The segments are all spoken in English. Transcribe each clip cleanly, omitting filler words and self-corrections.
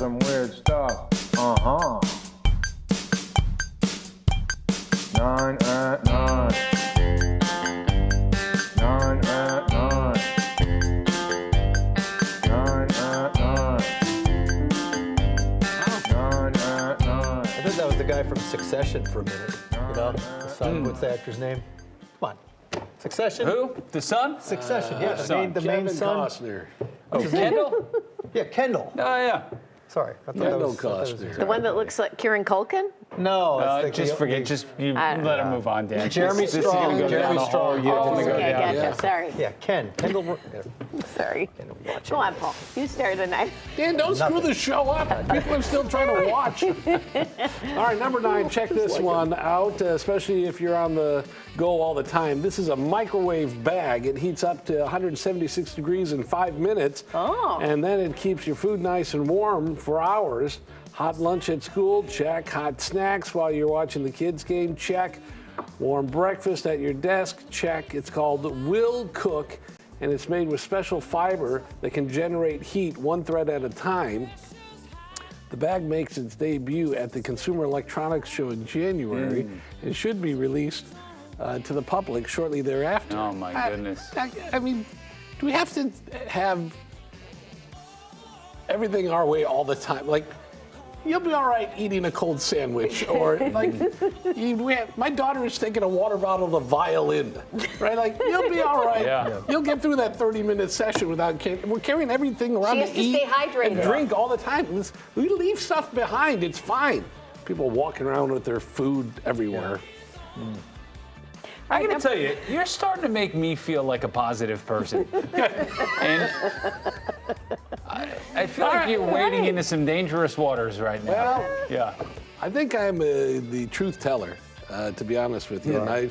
some weird stuff. Uh-huh. 9 at 9. 9 at 9. 9 at 9. 9 at 9. I thought that was the guy from Succession for a minute. You know, the son. What's the actor's name? Come on. Succession. Who? The son? Succession. Yeah, son. the main Kevin son. Costner. Oh, Kendall? Yeah, Kendall. Oh, yeah. Sorry, I thought that Kendall was. I thought that was- Costner. The one that looks like Kieran Culkin? No, it's Just forget. Just you let him move on, Dan. Jeremy This is Strong. gonna go Jeremy down the hole. Strong. You Oh, only go Okay, down. gotcha. yeah. Sorry. Yeah, Kendall. Sorry. Go on, Paul. You start tonight. Dan, don't screw the show up. People are still trying to watch. All right, number 9, check this one out, especially if you're on the go all the time. This is a microwave bag. It heats up to 176 degrees in 5 minutes. Oh. And then it keeps your food nice and warm for hours. Hot lunch at school, check. Hot snacks while you're watching the kids' game, check. Warm breakfast at your desk, check. It's called Will Cook, and it's made with special fiber that can generate heat one thread at a time. The bag makes its debut at the Consumer Electronics Show in January and should be released to the public shortly thereafter. Oh, my goodness. I mean, do we have to have everything our way all the time? Like, you'll be all right eating a cold sandwich, or like, my daughter is taking a water bottle to violin, right? Like, you'll be all right. Yeah. You'll get through that 30-minute session without. We're carrying everything around She has to eat stay hydrated. and drink all the time. We leave stuff behind. It's fine. People walking around with their food everywhere. I gotta tell you, you're starting to make me feel like a positive person. And I feel like you're wading into some dangerous waters right now. Well, Yeah. I think I'm the truth teller, to be honest with you. And I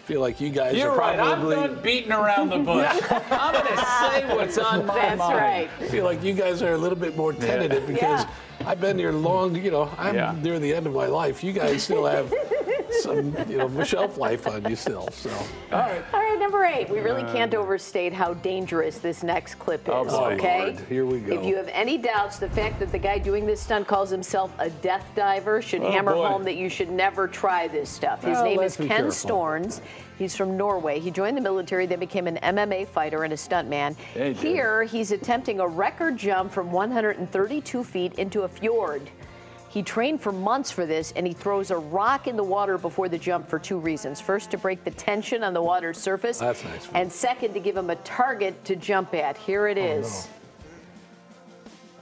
feel like you guys You're are right. I'm probably. done beating around the bush. I'm gonna say what's on my That's mind. right. I feel like you guys are a little bit more tentative because I've been here long. I'm near the end of my life. You guys still have some, shelf life on you still. So, all right. All right, number 8. We really can't overstate how dangerous this next clip is, Oh, boy, okay? Lord. Here we go. If you have any doubts, the fact that the guy doing this stunt calls himself a death diver should Oh, hammer boy. home that you should never try this stuff. His Well, name let's is be Ken careful. Storns. He's from Norway. He joined the military, then became an MMA fighter and a stuntman. Yeah, he did. Here, he's attempting a record jump from 132 feet into a fjord. He trained for months for this, and he throws a rock in the water before the jump for 2 reasons. First, to break the tension on the water's surface. That's nice. And second, to give him a target to jump at. Here it is.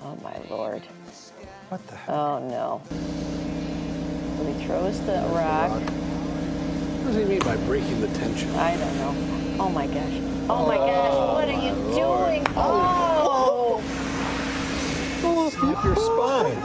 Oh, my Lord. What the heck? Oh, no. So he throws the rock. What does he mean by breaking the tension? I don't know. Oh, my gosh. Oh, my gosh. What are you doing? Oh! Snap your spine.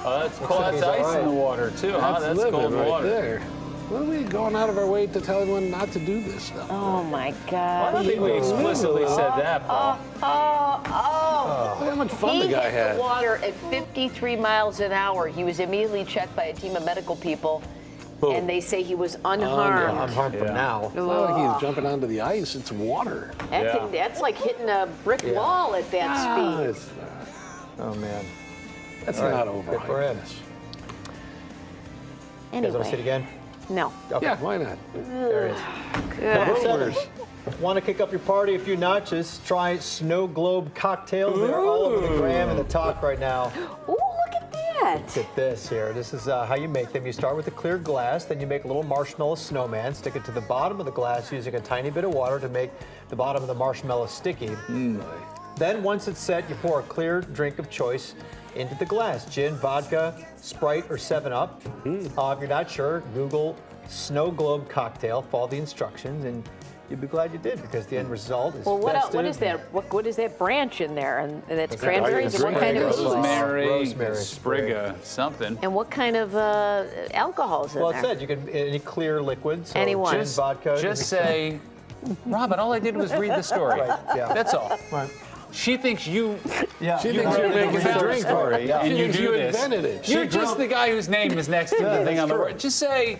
Oh, that's cool. like That's he's all ice in right. the water, too, huh? That's living cold right water. there. What are we going out of our way to tell everyone not to do this stuff? Oh, my I God. don't think we explicitly said that, Paul. Oh! Look how much fun He the guy hit had. the water at 53 miles an hour. He was immediately checked by a team of medical people, and they say he was unharmed. I'm harmed from now. It's not like he's jumping onto the ice. It's water. That's like hitting a brick wall at that speed. It's, Oh man. that's All right, not over. good for him. You guys want to see it Anyway, again? no. Okay. Yeah, why not? There it is. Good. Number 7. Want to kick up your party a few notches? Try Snow Globe cocktails. They're all over the gram and the talk right now. Ooh, look at that. Look at this here. This is how you make them. You start with a clear glass, then you make a little marshmallow snowman, stick it to the bottom of the glass using a tiny bit of water to make the bottom of the marshmallow sticky. Then once it's set, you pour a clear drink of choice into the glass. Gin, vodka, Sprite, or 7-Up. If you're not sure, Google Snow Globe cocktail, follow the instructions, and you'll be glad you did because the end result is Well, what festive. is that? What is that branch in there? And that's That's cranberries. And what kind of Rosemary, Rosemary sprig of something. and what kind of alcohol is in Well, it there? said you can any clear liquid. So Anyone. Gin, vodka. Just say, Robin, all I did was read the story. Right, yeah. That's all. Right. She thinks you Yeah. She thinks you're making a drink for it. and She you thinks do you this. invented it. You're just the guy whose name is next to the thing that's on the true. board. Just say,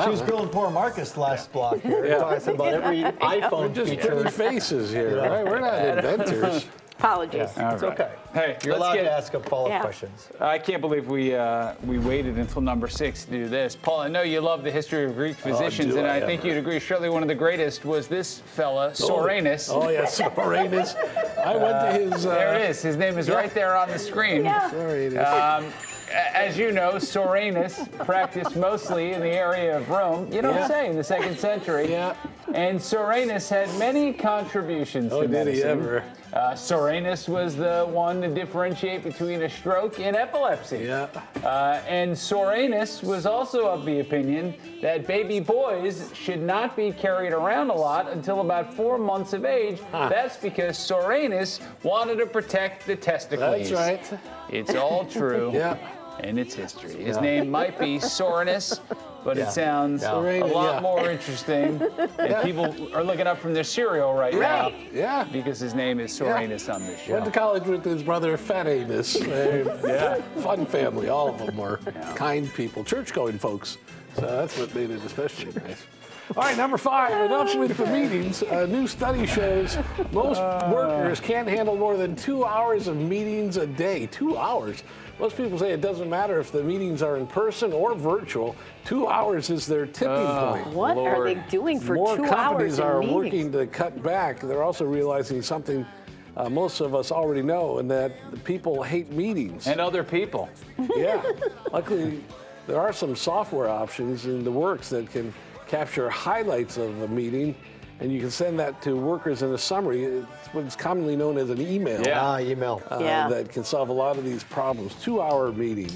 She was grilling poor Marcus last block here. Yeah. Talking about every iPhone Just feature. pretty faces here, right? We're not inventors. Apologies. It's okay. hey, You're allowed let's to ask him follow-up Yeah. questions. I can't believe we waited until number 6 to do this. Paul, I know you love the history of Greek physicians, do and I I think ever. you'd agree surely one of the greatest was this fella, Soranus. Oh, yeah, Soranus. I went to his. There it is. His name is right there on the screen. Soranus. As you know, Soranus practiced mostly in the area of Rome. You don't say, in the 2nd century. Yeah. And Soranus had many contributions Oh, to did he medicine. ever? Soranus was the one to differentiate between a stroke and epilepsy. Yeah. And Soranus was also of the opinion that baby boys should not be carried around a lot until about 4 months of age. That's because Soranus wanted to protect the testicles. That's right. It's all true. Yeah. And it's history. His name might be Soranus, but it sounds a Soranus, lot yeah. more interesting. And people are looking up from their cereal right now Yeah. because his name is Soranus on this show. Went to college with his brother, Fat Anus. Yeah. Fun family. All of them were kind people, church-going folks. So that's what made it especially nice. All right, number 5, enough with the meetings. A new study shows most workers can't handle more than 2 hours of meetings a day. 2 hours. Most people say it doesn't matter if the meetings are in person or virtual. 2 hours is their tipping point. What are they doing for More 2 hours companies in are meetings? working to cut back. They're also realizing something most of us already know, and that people hate meetings. And other people. Yeah. Luckily, there are some software options in the works that can capture highlights of a meeting, and you can send that to workers in a summary. It's what's commonly known as an email. Yeah. Email. Yeah. That can solve a lot of these problems. 2-hour meeting.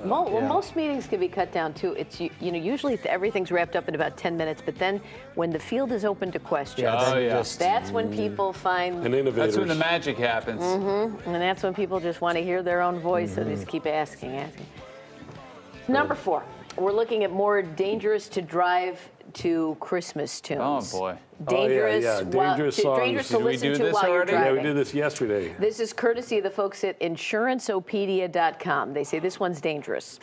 Well, most meetings can be cut down too. It's usually everything's wrapped up in about 10 minutes, but then when the field is open to questions, Oh, yeah. that's when people find, And innovators. That's when the magic happens. and that's when people just want to hear their own voice and just keep asking. Number 4, we're looking at more dangerous to drive to Christmas tunes. Oh, boy. Dangerous, yeah, dangerous songs. dangerous to Did we listen do to this while you're already? driving. Yeah, we did this yesterday. This is courtesy of the folks at insuranceopedia.com. They say this one's dangerous.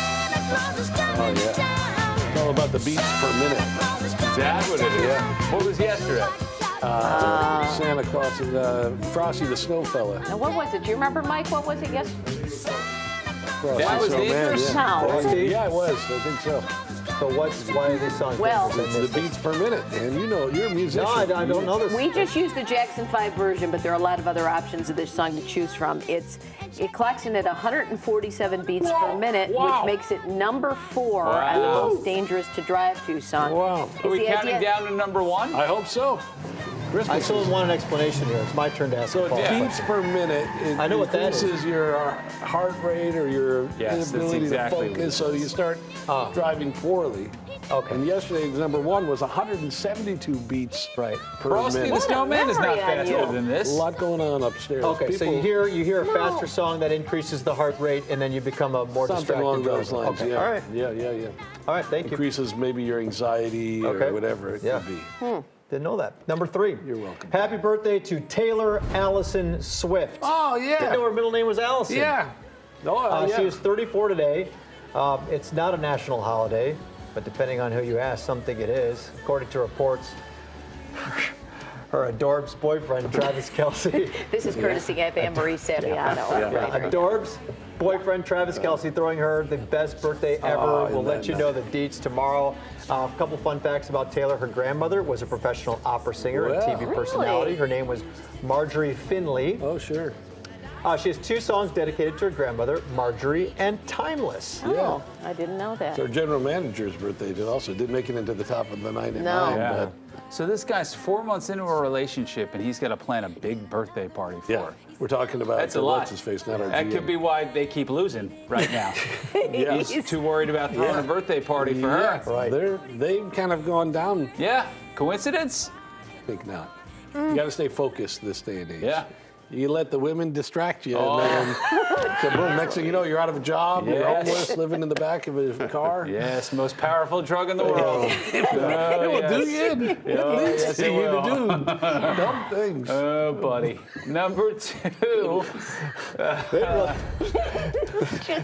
Oh, yeah. It's all about the beats per minute. Is that what it is? Yeah. What was yesterday? Santa Claus and Frosty the Snow Fella. Now, what was it? Do you remember, Mike? What was it yesterday? Frosty That was the Snowman, dangerous? yeah. No. Yeah, it was. I think so. So why are these songs? Well- dangerous? It's the beats per minute, and you know, you're a musician. No, I don't know this. We just used the Jackson 5 version, but there are a lot of other options of this song to choose from. It clocks in at 147 beats per minute, Wow. which makes it number 4 on the Wow. most dangerous to drive to song. Wow. It's Are we the counting idea- down to number 1? I hope so. I Christmas still is want an explanation here. It's my turn to ask. so a follow-up beats per minute. It I know what that is. increases your heart rate or your Yes, that's inability exactly to what focus, so you start driving poorly. Okay. And yesterday's number 1 was 172 beats Right. per Frosty the minute. What a Snowman is not memory on faster you. than A this. lot going on upstairs. Okay, so People- you hear a faster song that increases the heart rate, and then you become a more something distracted along those driver. lines. Okay. Yeah. All right. Yeah. All right. Thank you. Increases maybe your anxiety Okay. or whatever it Yeah. could be. Didn't know that. Number 3. You're welcome. Happy birthday to Taylor Allison Swift. Oh Didn't know her middle name was Allison. Yeah. Oh, yeah. She is 34 today. It's not a national holiday, but depending on who you ask, some think it is. According to reports, her adorbs boyfriend, Travis Kelce. This is courtesy of Anne-Marie Saviano. Adorbs boyfriend, Travis Kelce, throwing her the best birthday ever. Oh, We'll let isn't you that know the deets tomorrow. A couple fun facts about Taylor. Her grandmother was a professional opera singer and Wow. TV personality. Her name was Marjorie Finley. Oh, sure. She has 2 songs dedicated to her grandmother, Marjorie and Timeless. Oh, I didn't know that. It's our general manager's birthday. It also didn't make it into the top of the 9 at No. 9. Yeah. But So this guy's 4 months into a relationship, and he's got to plan a big birthday party for yeah, her. we're talking about That's a lot. what's his face, not our That GM. could be why they keep losing right now. Yeah. He's too worried about throwing a birthday party for Yeah, her. Right. They've kind of gone down. Yeah, coincidence? I think not. You got to stay focused this day and age. Yeah. You let the women distract you, and then so boom, next thing you know, you're out of a job, you're Yes. homeless, living in the back of a car. Yes, most powerful drug in the world. It will do you in. It leads yes, to it you to will. do dumb things. Oh, buddy. Number 2.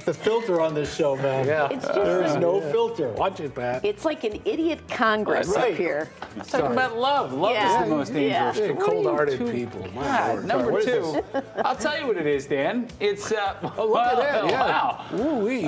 The filter on this show, man. Yeah. It's just There's no filter. Watch it, Pat. It's like an idiot Congress Right. up here. Talking about love. Love Yeah. is the most Yeah. dangerous. Yeah, What are you cold-hearted two- people. My God, Lord. number what is 2. I'll tell you what it is, Dan. It's Oh, look at that. Yeah. Wow. Ooh-wee.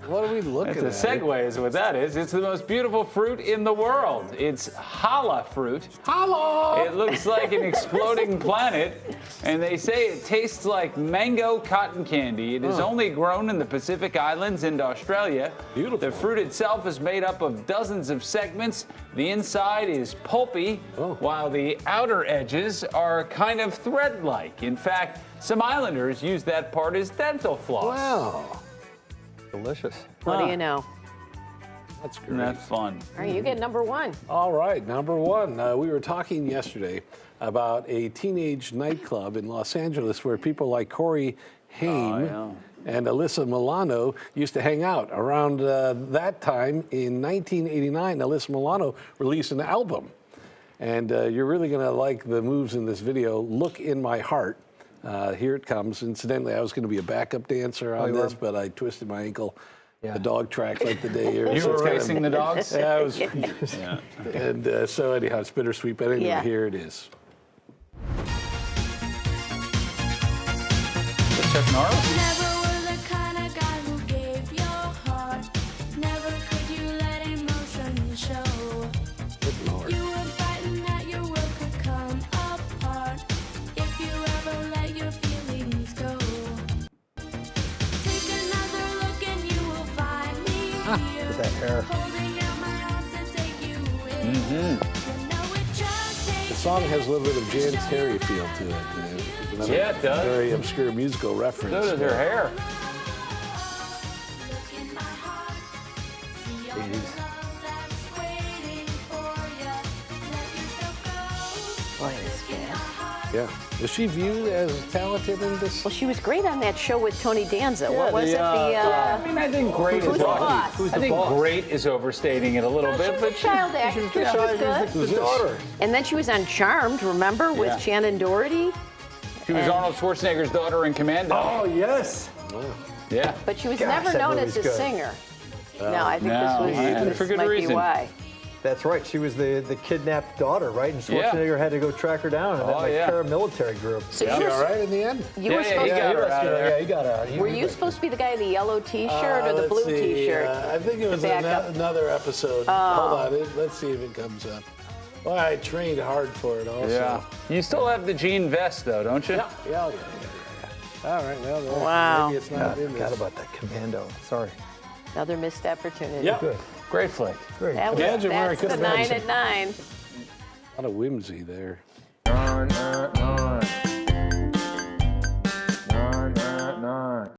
What are we looking It's a at? segue is what that is. It's the most beautiful fruit in the world. It's challah fruit. Hello. It looks like an exploding planet, and they say it tastes like mango cotton candy. It is only grown in the Pacific Islands and Australia. Beautiful. The fruit itself is made up of dozens of segments. The inside is pulpy, while the outer edges are kind of thread-like. In fact, some islanders use that part as dental floss. Wow. Delicious. What do you know? That's great. Isn't that fun? All right, you get number 1. All right, number 1. We were talking yesterday about a teenage nightclub in Los Angeles where people like Corey Haim and Alyssa Milano used to hang out. Around that time in 1989, Alyssa Milano released an album. And you're really going to like the moves in this video. Look in My Heart. Here it comes. Incidentally, I was going to be a backup dancer on this, but I twisted my ankle. Yeah. The dog track like the day here. You so were it's kind of- racing the dogs? Yeah, I was. Yeah. And so anyhow, it's bittersweet, but anyway, Yeah. here it is. Chuck Norris? Never were the kind of guy who gave your heart. Never could you let emotion show. Good Lord. You were frightened that your world could come apart if you ever let your feelings go. Take another look and you will find me here. With that hair. Holding out my arms to take you in. You know it just takes The song has a little bit of Jan Terry feel to it. Another Yeah, it does. Very obscure musical reference. So does her hair. look in my heart. See all the love that's waiting for ya. Let yourself go. Boy, it's bad. Yeah. Is she viewed as talented in this? Well, she was great on that show with Tony Danza. What was the, it? I mean, I think great Who's is the boss? Who's I the think boss? great is overstating it a little bit, She but was a child actress. She was good. The daughter. And then she was on Charmed, remember, with Yeah. Shannon Doherty? she was Arnold Schwarzenegger's daughter in Commando. Oh, yes. Yeah. But she was Gosh, never that known as a movie's good. singer. No, I think No, and this for good might reason. be why. That's right. She was the kidnapped daughter, right? And Yeah. Schwarzenegger had to go track her down in that Oh, like, yeah. paramilitary group. So Is you she were, all right in the end? you were Yeah, supposed he to. got her out of there. Yeah, you got her. Were you supposed to be the guy in the yellow T-shirt or the Let's blue see, T-shirt? I think it was back up? another episode. Hold on. Let's see if it comes up. Well, I trained hard for it also. Yeah. You still have the jean vest, though, don't you? Yeah. All right. Well, there- Wow. maybe it's not in Forgot this. about that Commando. Sorry. Another missed opportunity. Yeah. Good. Great flick. Great. That was, Imagine where I that's could the 9 imagine. at 9. A lot of whimsy there. Non,